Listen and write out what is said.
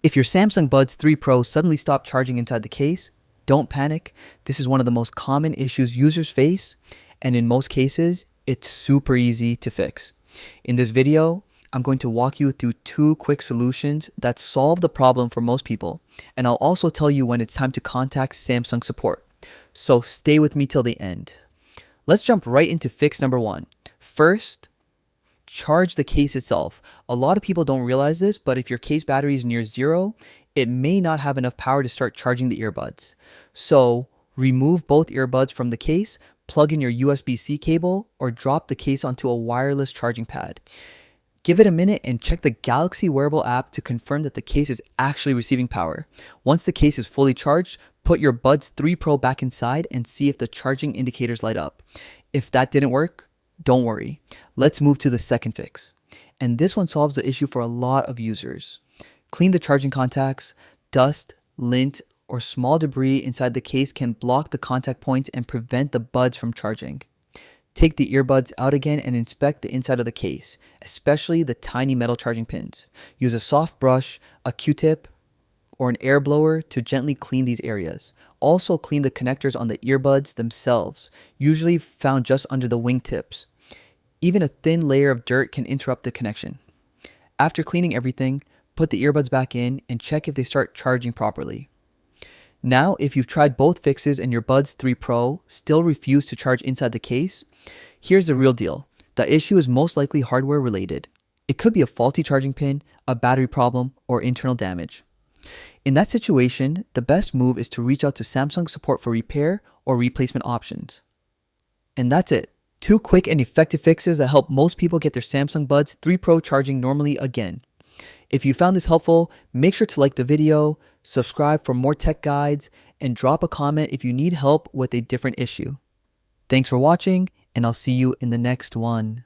If your Samsung Buds 3 Pro suddenly stopped charging inside the case, don't panic. This is one of the most common issues users face, and in most cases, it's super easy to fix. In this video, I'm going to walk you through 2 quick solutions that solve the problem for most people, and I'll also tell you when it's time to contact Samsung support. So stay with me till the end. Let's jump right into fix number 1. First, charge the case itself. A lot of people don't realize this, but if your case battery is near 0, it may not have enough power to start charging the earbuds. So remove both earbuds from the case, plug in your USB-C cable, or drop the case onto a wireless charging pad. Give it a minute and check the Galaxy wearable app to confirm that the case is actually receiving power. Once the case is fully charged, put your Buds 3 Pro back inside and see if the charging indicators light up. If that didn't work, don't worry. Let's move to the second fix. And this one solves the issue for a lot of users. Clean the charging contacts. Dust, lint, or small debris inside the case can block the contact points and prevent the buds from charging. Take the earbuds out again and inspect the inside of the case, especially the tiny metal charging pins. Use a soft brush, a Q-tip, or an air blower to gently clean these areas. Also clean the connectors on the earbuds themselves, usually found just under the wingtips. Even a thin layer of dirt can interrupt the connection. After cleaning everything, put the earbuds back in and check if they start charging properly. Now, if you've tried both fixes and your Buds 3 Pro still refuse to charge inside the case, here's the real deal. The issue is most likely hardware related. It could be a faulty charging pin, a battery problem, or internal damage. In that situation, the best move is to reach out to Samsung support for repair or replacement options. And that's it. 2 quick and effective fixes that help most people get their Samsung Buds 3 Pro charging normally again. If you found this helpful, make sure to like the video, subscribe for more tech guides, and drop a comment if you need help with a different issue. Thanks for watching, and I'll see you in the next one.